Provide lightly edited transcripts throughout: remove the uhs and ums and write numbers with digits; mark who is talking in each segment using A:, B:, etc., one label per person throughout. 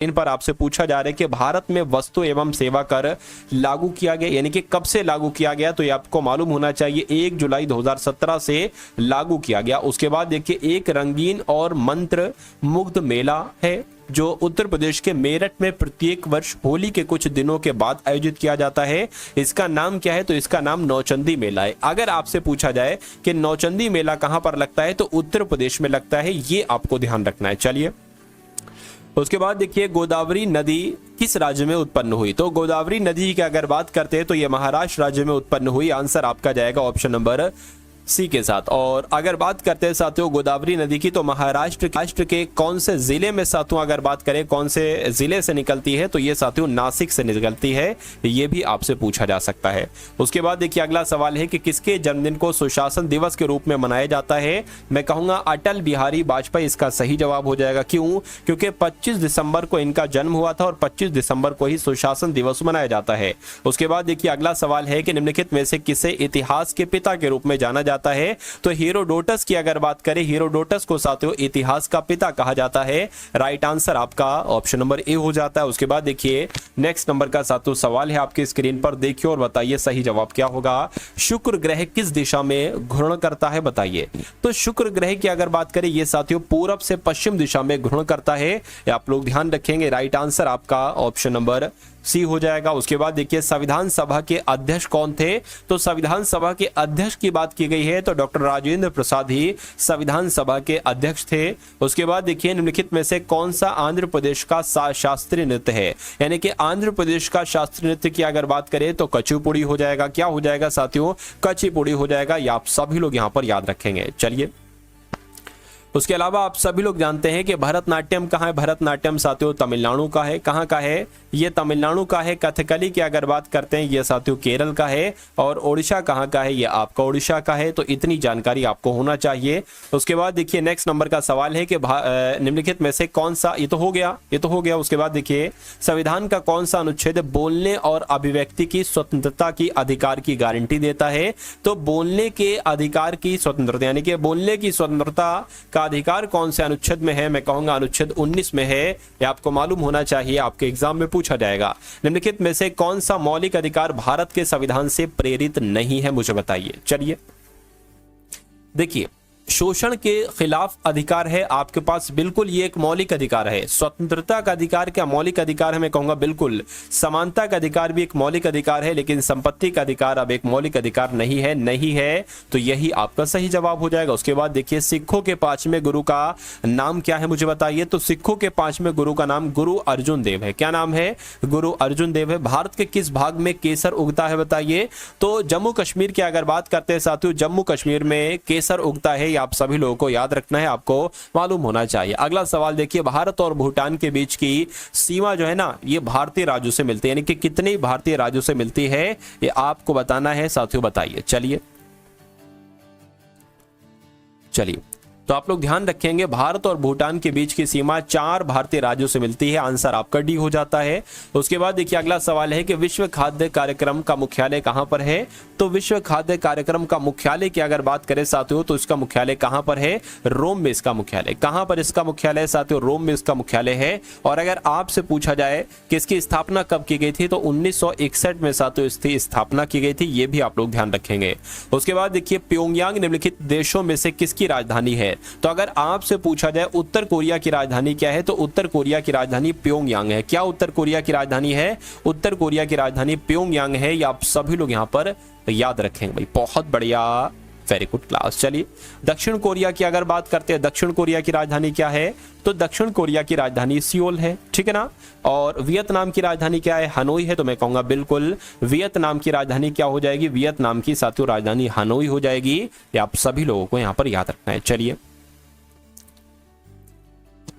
A: इन पर आपसे पूछा जा रहा है कि भारत में वस्तु एवं सेवा कर लागू किया गया, यानी कि कब से लागू किया गया, तो ये आपको मालूम होना चाहिए 1 जुलाई 2017 से लागू किया गया। उसके बाद देखिए एक रंगीन और मंत्र मुग्ध मेला है जो उत्तर प्रदेश के मेरठ में प्रत्येक वर्ष होली के कुछ दिनों के बाद आयोजित किया जाता है। इसका नाम क्या है, तो इसका नाम नौचंदी मेला है। अगर आपसे पूछा जाए कि नौचंदी मेला कहां पर लगता है, तो उत्तर प्रदेश में लगता है, ये आपको ध्यान रखना है। चलिए उसके बाद देखिए गोदावरी नदी किस राज्य में उत्पन्न हुई, तो गोदावरी नदी की अगर बात करते हैं तो यह महाराष्ट्र राज्य में उत्पन्न हुई। आंसर आपका जाएगा ऑप्शन नंबर सी के साथ। और अगर बात करते हैं साथियों गोदावरी नदी की, तो महाराष्ट्र के कौन से जिले में साथियों अगर बात करें कौन से जिले से निकलती है, तो ये साथियों नासिक से निकलती है। ये भी आपसे पूछा जा सकता है। उसके बाद देखिए अगला सवाल है कि किसके जन्मदिन को सुशासन दिवस के रूप में मनाया जाता है। मैं कहूंगा अटल बिहारी वाजपेयी इसका सही जवाब हो जाएगा। क्यों? क्योंकि 25 दिसंबर को इनका जन्म हुआ था और 25 दिसंबर को ही सुशासन दिवस मनाया जाता है। उसके बाद देखिए अगला सवाल है कि निम्नलिखित में से किसे इतिहास के पिता के रूप में जाना जाता है, तो हेरोडोटस की अगर बात करें, हेरोडोटस को साथियों इतिहास का पिता कहा जाता है। राइट आंसर आपका ऑप्शन नंबर ए हो जाता है। उसके बाद देखिए नेक्स्ट नंबर का साथियों सवाल है आपके स्क्रीन पर, देखिए और बताइए सही जवाब क्या होगा। शुक्र ग्रह किस दिशा में घूर्णन करता है, बताइए। तो शुक्र ग्रह की अगर बात करें ये साथियों पूरब से पश्चिम दिशा में घूर्णन करता है, ये आप लोग ध्यान रखेंगे। राइट आंसर आपका ऑप्शन नंबर सी हो जाएगा। उसके बाद देखिए संविधान सभा के अध्यक्ष कौन थे, तो संविधान सभा के अध्यक्ष की बात की गई है तो डॉक्टर राजेंद्र प्रसाद ही संविधान सभा के अध्यक्ष थे। उसके बाद देखिए निम्नलिखित में से कौन सा आंध्र प्रदेश का शास्त्रीय नृत्य है, यानी कि आंध्र प्रदेश का शास्त्रीय नृत्य की अगर बात करें तो कचिपुड़ी हो जाएगा। क्या हो जाएगा साथियों? कचिपुड़ी हो जाएगा। ये आप सभी लोग यहां पर याद रखेंगे। चलिए उसके अलावा आप सभी लोग जानते हैं कि भरतनाट्यम कहाँ है। भरतनाट्यम साथियों तमिलनाडु का है। कहाँ का है? ये तमिलनाडु का है। कथकली की अगर बात करते हैं ये साथियों केरल का है। और ओडिशा कहाँ का है? ये आपका ओडिशा का है। तो इतनी जानकारी आपको होना चाहिए। उसके बाद देखिए नेक्स्ट नंबर का सवाल है कि निम्नलिखित में से कौन सा, ये तो हो गया। उसके बाद देखिए संविधान का कौन सा अनुच्छेद बोलने और अभिव्यक्ति की स्वतंत्रता की अधिकार की गारंटी देता है, तो बोलने के अधिकार की स्वतंत्रता, यानी कि बोलने की स्वतंत्रता का अधिकार कौन से अनुच्छेद में है? मैं कहूंगा अनुच्छेद 19 में है। ये आपको मालूम होना चाहिए, आपके एग्जाम में पूछा जाएगा। निम्नलिखित में से कौन सा मौलिक अधिकार भारत के संविधान से प्रेरित नहीं है, मुझे बताइए। चलिए देखिए शोषण के खिलाफ अधिकार है आपके पास, बिल्कुल ये एक मौलिक अधिकार है। स्वतंत्रता का अधिकार क्या मौलिक अधिकार है? मैं कहूंगा बिल्कुल। समानता का अधिकार भी एक मौलिक अधिकार है, लेकिन संपत्ति का अधिकार अब एक मौलिक अधिकार नहीं है। तो यही आपका सही जवाब हो जाएगा। उसके बाद देखिए सिखों के 5वें गुरु का नाम क्या है, मुझे बताइए। तो सिखों के 5वें गुरु का नाम गुरु अर्जुन देव है। क्या नाम है? गुरु अर्जुन देव है। भारत के किस भाग में केसर उगता है, बताइए। तो जम्मू कश्मीर की अगर बात करते हैं साथियों, जम्मू कश्मीर में केसर उगता है। आप सभी लोगों को याद रखना है, आपको मालूम होना चाहिए। अगला सवाल देखिए भारत और भूटान के बीच की सीमा जो है ना, ये भारतीय राज्यों से मिलती है, यानी कि कितने भारतीय राज्यों से मिलती है ये आपको बताना है साथियों, बताइए। चलिए तो आप लोग ध्यान रखेंगे भारत और भूटान के बीच की सीमा 4 भारतीय राज्यों से मिलती है। आंसर आपका डी हो जाता है। उसके बाद देखिए अगला सवाल है कि विश्व खाद्य कार्यक्रम का मुख्यालय कहां पर है, तो विश्व खाद्य कार्यक्रम का मुख्यालय की अगर बात करें साथियों तो इसका मुख्यालय कहां पर है? रोम में इसका मुख्यालय। कहां पर इसका मुख्यालय साथियों? रोम में इसका मुख्यालय है। और अगर आपसे पूछा जाए कि इसकी स्थापना कब की गई थी, तो 1961 में साथियों इसकी स्थापना की गई थी। ये भी आप लोग ध्यान रखेंगे। उसके बाद देखिए प्योंगयांग निम्नलिखित देशों में से किसकी राजधानी है, तो अगर आपसे पूछा जाए उत्तर कोरिया की राजधानी क्या है, तो उत्तर कोरिया की राजधानी प्योंगयांग है। क्या उत्तर कोरिया की राजधानी है? उत्तर कोरिया की राजधानी प्योंगयांग है। ये आप सभी लोग यहां पर याद रखेंगे भाई, बहुत बढ़िया, वेरी गुड क्लास। चलिए दक्षिण कोरिया की अगर बात करते हैं, दक्षिण कोरिया की राजधानी क्या है, तो दक्षिण कोरिया की राजधानी सियोल है, ठीक है ना। और वियतनाम की राजधानी क्या है? हनोई है। तो मैं कहूंगा बिल्कुल वियतनाम की राजधानी क्या हो जाएगी? वियतनाम की साथियों राजधानी हनोई हो जाएगी। ये आप सभी लोगों को यहां पर याद रखना है। चलिए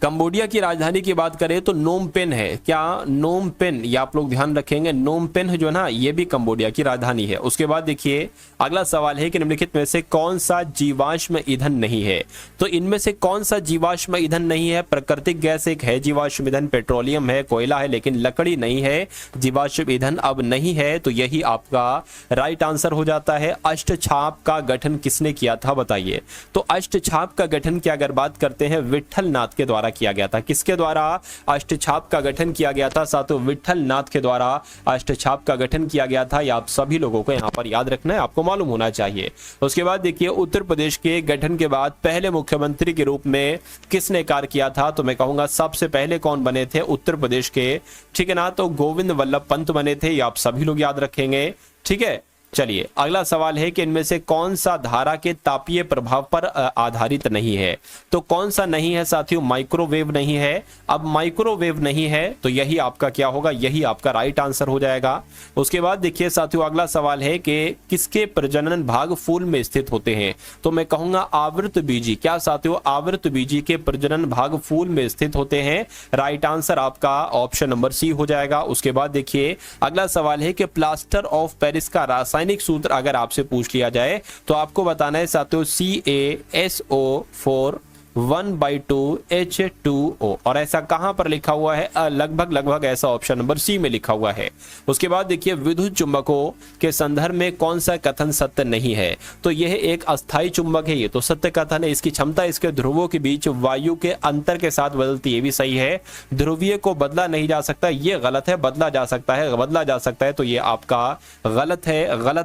A: कंबोडिया की राजधानी की बात करें तो नोम पेन है। क्या? नोम पेन, ये आप लोग ध्यान रखेंगे। नोम पेन जो है ना, ये भी कंबोडिया की राजधानी है। उसके बाद देखिए अगला सवाल है कि निम्नलिखित में से कौन सा जीवाश्म ईंधन नहीं है, तो इनमें से कौन सा जीवाश्म ईंधन नहीं है? प्राकृतिक गैस एक है जीवाश्म ईंधन, पेट्रोलियम है, कोयला है, लेकिन लकड़ी नहीं है। जीवाश्म ईंधन अब नहीं है, तो यही आपका राइट आंसर हो जाता है। अष्टछाप का गठन किसने किया था, बताइए। तो अष्टछाप का गठन की अगर बात करते हैं विट्ठल नाथ के द्वारा किया गया था? किसके द्वारा अष्टछाप का गठन किया गया था साथियों? विठल नाथ के द्वारा अष्टछाप का गठन किया गया था। यह आप सभी लोगों को यहाँ पर याद रखना है, आपको मालूम होना चाहिए। उसके बाद देखिए उत्तर प्रदेश के गठन के बाद पहले मुख्यमंत्री के रूप में किसने कार्य किया था? तो मैं कहूंगा सबसे पहले कौन बने थे उत्तर प्रदेश के, ठीक है ना? तो गोविंद वल्लभ पंत बने थे। ये आप सभी लोग याद रखेंगे, ठीक है। चलिए अगला सवाल है कि इनमें से कौन सा धारा के तापीय प्रभाव पर आधारित नहीं है? तो कौन सा नहीं है साथियों? माइक्रोवेव नहीं है। अब माइक्रोवेव नहीं है तो यही आपका क्या होगा? यही आपका राइट आंसर हो जाएगा। उसके बाद देखिए साथियों अगला सवाल है कि किसके प्रजनन भाग फूल में स्थित होते हैं? तो मैं कहूंगा आवृत बीजी। क्या साथियों? आवृत बीजी के प्रजनन भाग फूल में स्थित होते हैं। राइट आंसर आपका ऑप्शन नंबर सी हो जाएगा। उसके बाद देखिए अगला सवाल है कि प्लास्टर ऑफ पेरिस का रासायनिक सूत्र अगर आपसे पूछ लिया जाए तो आपको बताना है साथियों CaSO4 1/2H2O। और ऐसा कहां पर लिखा हुआ है? लगभग ऐसा ऑप्शन नंबर सी में लिखा हुआ है। उसके बाद देखिए विद्युत चुंबकों के संदर्भ में कौन सा कथन सत्य नहीं है? तो यह एक अस्थायी चुंबक है, ये तो सत्य कथन है। इसकी क्षमता इसके ध्रुवों के बीच वायु के अंतर के साथ बदलती है, ये भी सही है। ध्रुवीय को बदला नहीं जा सकता, ये गलत है। बदला जा सकता है, बदला जा सकता है, तो ये आपका गलत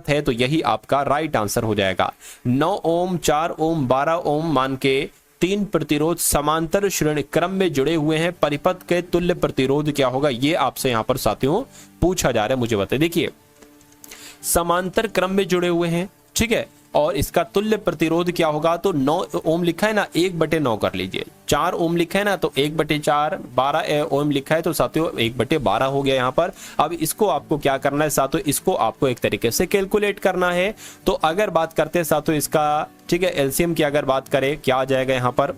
A: है। तो यही आपका राइट आंसर हो जाएगा। 9 ओम, 4 ओम, 12 ओम मान के 3 प्रतिरोध समांतर श्रेणी क्रम में जुड़े हुए हैं। परिपथ के तुल्य प्रतिरोध क्या होगा? ये आपसे यहां पर साथियों पूछा जा रहा है, मुझे बताइए। देखिए समांतर क्रम में जुड़े हुए हैं, ठीक है, और इसका तुल्य प्रतिरोध क्या होगा? तो 9 ओम लिखा है ना, 1/9 कर लीजिए। 4 ओम लिखा है ना, तो 1/4। 12 ओम लिखा है तो साथियों 1/12 हो गया यहाँ पर। अब इसको आपको क्या करना है साथियों? इसको आपको एक तरीके से कैलकुलेट करना है। तो अगर बात करते हैं साथियों इसका, ठीक है, एलसीएम की अगर बात करें क्या आ जाएगा यहाँ पर?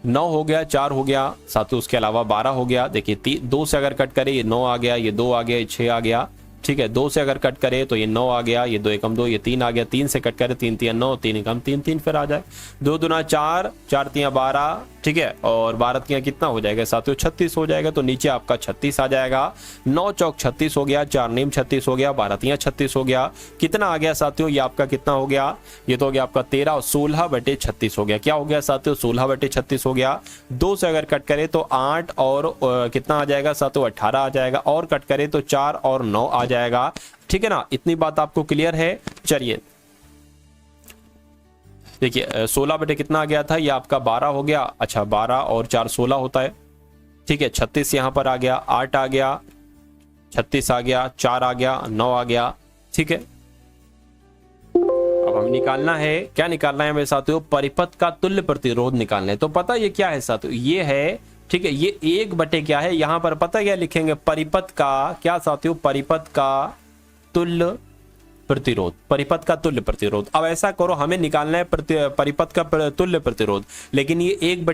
A: 9 हो गया, 4 हो गया साथियों, उसके अलावा 12 हो गया। देखिए 2 से अगर कट करें ये 9 आ गया, ये 2 आ गया, ये 6 आ गया, ठीक है। 2 से अगर कट करे तो ये 9 आ गया, ये 2 एकम 2, ये 3 आ गया। 3 से कट करे 3 3 9, 3 एकम 3 3 फिर आ जाए। 2 दूना 4, 4 3 12, ठीक है, और 12 3 कितना हो जाएगा साथियों? 36 हो जाएगा। तो नीचे आपका 36 आ जाएगा। 9 चौक 36 हो गया, 4 नीम 36 हो गया, 12 3 36 हो गया। कितना आ गया साथियों? ये आपका कितना हो गया? ये तो हो गया आपका 13 और 16/36 हो गया। क्या हो गया साथियों? 16/36 हो गया। 2 से अगर कट करे तो 8 और कितना आ जाएगा साथियों? 18 आ जाएगा। और कट करे तो 4 और 9 आ जाएगा, ठीक है ना। इतनी बात आपको क्लियर है? चलिए देखिए 16 बटे कितना आ गया था? ये आपका 12 हो गया। अच्छा 12 और 4 16 होता है, ठीक है। 36 यहां पर आ गया, 8 आ गया, 36 आ गया, 4 आ गया, 9 आ गया, ठीक है। अब हम निकालना है, क्या निकालना है हमें साथियों? परिपथ का तुल्य प्रतिरोध निकालना है। तो पता ये क्या है साथियों? ये है, ठीक है, ये 1 बटे क्या है? यहां पर पता क्या लिखेंगे? परिपथ का क्या साथियों? परिपथ का तुल्य प्रतिरोध, परिपथ का तुल्य प्रतिरोध। अब ऐसा करो, हमें निकालना है परिपथ का तुल्य प्रतिरोध, लेकिन ये 1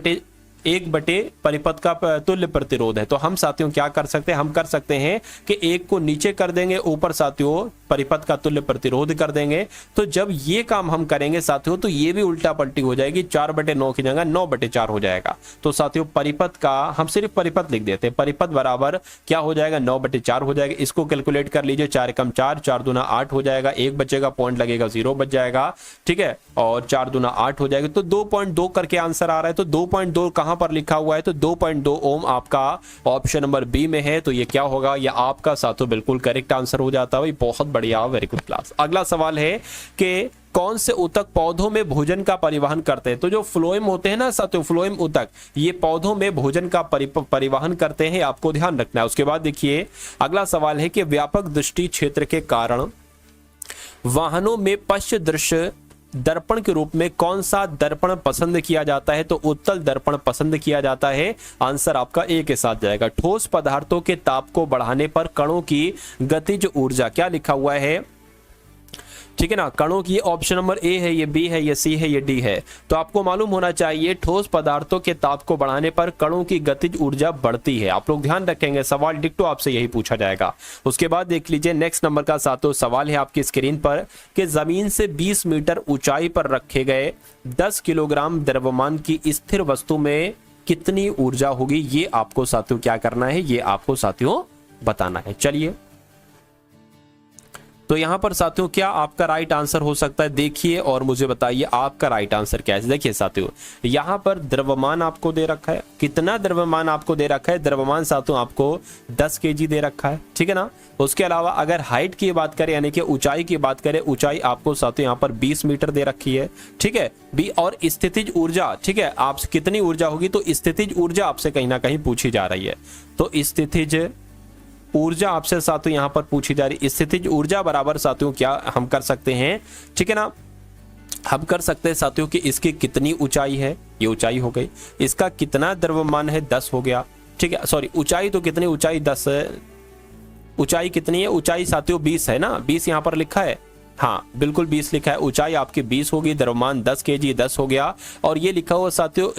A: बटे परिपथ का तुल्य प्रतिरोध है। तो हम साथियों क्या कर सकते हैं? हम कर सकते हैं कि 1 को नीचे कर देंगे, ऊपर साथियों परिपथ का तुल्य प्रतिरोध कर देंगे। तो जब ये काम हम करेंगे साथियों तो ये भी उल्टा पलटी हो जाएगी। 4/9 की जगह 9/4 हो जाएगा। तो साथियों परिपथ का हम सिर्फ परिपथ लिख देते हैं। परिपथ बराबर क्या हो जाएगा? 9/4 हो जाएगा। इसको कैलकुलेट कर लीजिए। 4 एकम 4, 4 दूना 8 हो जाएगा। 1 बचेगा, पॉइंट लगेगा, 0 बच जाएगा, ठीक है। और 4 दूना 8 हो जाएगा। तो 2.2 करके आंसर आ रहा है। तो 2.2 कहां पर लिखा हुआ है? तो 2.2 ओम आपका ऑप्शन नंबर बी में है। तो ये क्या होगा? ये आपका साथियों बिल्कुल करेक्ट आंसर हो जाता है। बहुत बढ़िया, वेरी गुड क्लास। अगला सवाल है कि कौन से ऊतक पौधों में भोजन का परिवहन करते हैं? तो जो फ्लोएम होते हैं ना साथियों, फ्लोएम ऊतक, ये पौधों में भोजन का परिवहन करते हैं, आपको ध्यान रखना है। उसके बाद देखिए अगला सवाल है कि व्यापक दृष्टि क्षेत्र के कारण वाहनों में पश्च दृश्य दर्पण के रूप में कौन सा दर्पण पसंद किया जाता है? तो उत्तल दर्पण पसंद किया जाता है। आंसर आपका ए के साथ जाएगा। ठोस पदार्थों के ताप को बढ़ाने पर कणों की गतिज ऊर्जा, क्या लिखा हुआ है? ठीक है ना, कणों की ऑप्शन नंबर ए है, ये बी है, ये सी है, ये डी है। तो आपको मालूम होना चाहिए ठोस पदार्थों के ताप को बढ़ाने पर कणों की गतिज ऊर्जा बढ़ती है। आप लोग ध्यान रखेंगे, सवाल डिक्टो आपसे यही पूछा जाएगा। उसके बाद देख लीजिए नेक्स्ट नंबर का सातों सवाल है आपकी स्क्रीन पर कि जमीन से 20 मीटर ऊंचाई पर रखे गए 10 किलोग्राम द्रव्यमान की स्थिर वस्तु में कितनी ऊर्जा होगी? ये आपको साथियों क्या करना है, ये आपको साथियों बताना है। चलिए तो यहाँ पर साथियों क्या आपका राइट आंसर हो सकता है, देखिए और मुझे बताइए आपका राइट आंसर क्या है। देखिए साथियों यहाँ पर द्रव्यमान आपको दे रखा है, कितना द्रव्यमान आपको दे रखा है, द्रव्यमान साथियों आपको 10 kg दे रखा है, ठीक है ना। उसके अलावा अगर हाइट की बात करें यानी कि ऊंचाई की बात करें, ऊंचाई आपको साथियों यहाँ पर 20 मीटर दे रखी है, ठीक है बी। और स्थितिज ऊर्जा, ठीक है, आप कितनी ऊर्जा होगी, तो स्थितिज ऊर्जा आपसे कहीं ना कहीं पूछी जा रही है, तो स्थितिज ऊर्जा आपसे साथियों यहाँ पर पूछी जा रही है। स्थितिज ऊर्जा बराबर साथियों क्या हम कर सकते हैं, ठीक है ना, हम कर सकते हैं साथियों कि इसकी कितनी ऊंचाई है, ये ऊंचाई हो गई, इसका कितना द्रव्यमान है 10 हो गया, ठीक है, सॉरी ऊंचाई तो कितनी, ऊंचाई 10, ऊंचाई कितनी है, ऊंचाई साथियों 20 है ना, 20 यहाँ पर लिखा है, हाँ बिल्कुल 20 लिखा है, ऊंचाई आपकी 20 होगी, द्रव्यमान 10 kg 10 हो गया। और ये लिखा हुआ साथियों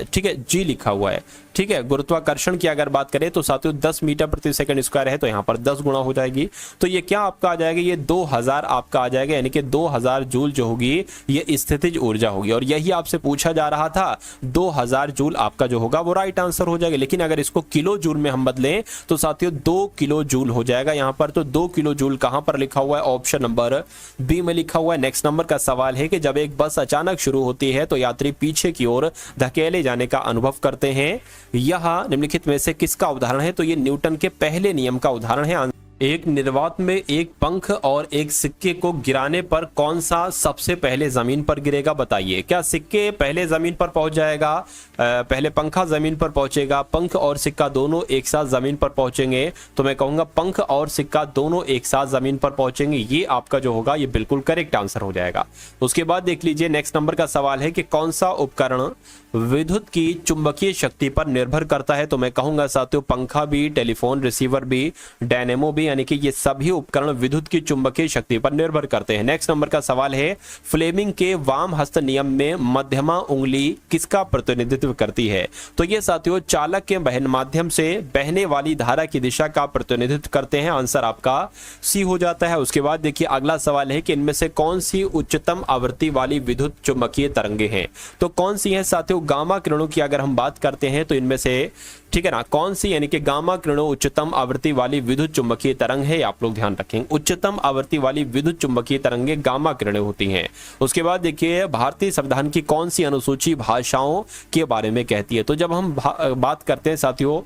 A: ठीक है जी लिखा हुआ है, ठीक है। गुरुत्वाकर्षण की अगर बात करें तो साथियों 10 मीटर प्रति सेकंड स्क्वायर है, तो यहाँ पर 10 गुना हो जाएगी, तो ये क्या आपका आ जाएगा, ये 2000 आपका आ जाएगा, यानी कि 2000 जूल जो होगी ये स्थितिज ऊर्जा होगी। और यही आपसे पूछा जा रहा था, 2000 जूल आपका जो होगा वो राइट आंसर हो जाएगा। लेकिन अगर इसको किलो जूल में हम बदलें तो साथियों 2 किलो जूल हो जाएगा यहाँ पर। तो 2 किलो जूल कहां पर लिखा हुआ है, ऑप्शन नंबर बी में लिखा हुआ है। नेक्स्ट नंबर का सवाल है कि जब एक बस अचानक शुरू होती है तो यात्री पीछे की ओर धकेले जाने का अनुभव करते हैं, यह निम्नलिखित में से किसका उदाहरण है, तो ये न्यूटन के पहले नियम का उदाहरण है। एक निर्वात में एक पंख और एक सिक्के को गिराने पर कौन सा सबसे पहले जमीन पर गिरेगा, बताइए। क्या सिक्के पहले जमीन पर पहुंच जाएगा, पहले पंखा जमीन पर पहुंचेगा, पंख और सिक्का दोनों एक साथ जमीन पर पहुंचेंगे, तो मैं कहूंगा पंख और सिक्का दोनों एक साथ जमीन पर पहुंचेंगे, ये आपका जो होगा ये बिल्कुल करेक्ट आंसर हो जाएगा। उसके बाद देख लीजिए नेक्स्ट नंबर का सवाल है कि कौन सा उपकरण विद्युत की चुंबकीय शक्ति पर निर्भर करता है, तो मैं कहूंगा साथियों पंखा भी, टेलीफोन रिसीवर भी, डायनेमो भी, यानी कि ये सभी उपकरण विद्युत की चुंबकीय शक्ति पर निर्भर करते हैं। नेक्स्ट नंबर का सवाल है फ्लेमिंग के वाम हस्त नियम में मध्यमा उंगली किसका प्रतिनिधित्व करती है, तो ये साथियों चालक के बहन माध्यम से बहने वाली धारा की दिशा का प्रतिनिधित्व करते हैं, आंसर आपका सी हो जाता है। उसके बाद देखिए अगला सवाल है कि इनमें से कौन सी उच्चतम आवृत्ति वाली विद्युत चुंबकीय तरंगे हैं, तो कौन सी है साथियों, गामा किरणों की अगर हम बात करते हैं तो इनमें से, ठीक है ना, कौन सी, यानी कि गामा किरणों उच्चतम आवृत्ति वाली विद्युत चुंबकीय तरंग है, आप लोग ध्यान रखेंगे उच्चतम आवृत्ति वाली विद्युत चुंबकीय तरंगे गामा किरणें होती हैं। उसके बाद देखिए भारतीय संविधान की कौन सी अनुसूची भाषाओं के बारे में कहती है, तो जब हम बात करते हैं साथियों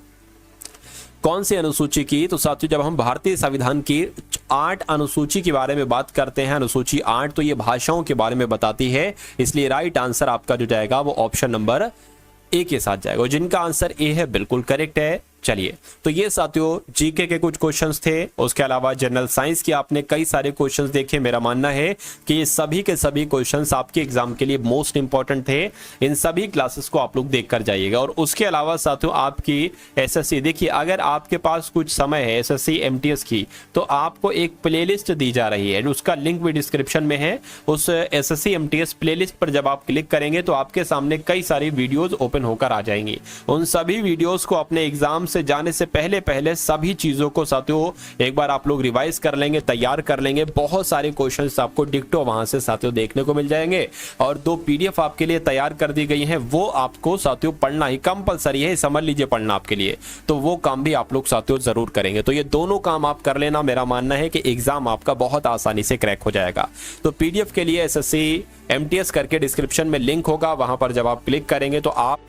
A: कौन सी अनुसूची की, तो साथियों जब हम भारतीय संविधान की 8 अनुसूची के बारे में बात करते हैं, अनुसूची 8, तो ये भाषाओं के बारे में बताती है, इसलिए राइट आंसर आपका जो जाएगा वो ऑप्शन नंबर ए के साथ जाएगा, और जिनका आंसर ए है बिल्कुल करेक्ट है। चलिए तो ये साथियों जीके के कुछ क्वेश्चंस थे, उसके अलावा जनरल साइंस के आपने कई सारे क्वेश्चंस देखे। मेरा मानना है कि ये सभी के सभी क्वेश्चंस आपके एग्जाम के लिए मोस्ट इंपॉर्टेंट थे, इन सभी क्लासेस को आप लोग देख कर जाइएगा। और उसके अलावा साथियों आपकी एसएससी, देखिए अगर आपके पास कुछ समय है एसएससी एमटीएस की, तो आपको एक प्लेलिस्ट दी जा रही है, उसका लिंक भी डिस्क्रिप्शन में है। उस एसएससी एमटीएस प्लेलिस्ट पर जब आप क्लिक करेंगे तो आपके सामने कई सारी वीडियोज ओपन होकर आ जाएंगी। उन सभी वीडियोज को अपने एग्जाम से जाने से पहले सभी चीजों को साथियों एक बार आप लोग रिवाइज कर लेंगे, तैयार कर लेंगे। बहुत सारे क्वेश्चंस आपको डिक्टो वहां से साथियों देखने को मिल जाएंगे, और 2 पीडीएफ आपके लिए तैयार कर दी गई हैं, वो आपको साथियों पढ़ना ही कंपलसरी है, समझ लीजिए पढ़ना आपके लिए, तो वो काम भी आप लोग साथियों जरूर करेंगे। तो ये दोनों काम आप कर लेना, मेरा मानना है कि एग्जाम आपका बहुत आसानी से क्रैक हो जाएगा। तो पीडीएफ के लिए एसएससी एमटीएस करके डिस्क्रिप्शन में लिंक होगा, वहां पर जब आप क्लिक करेंगे तो आप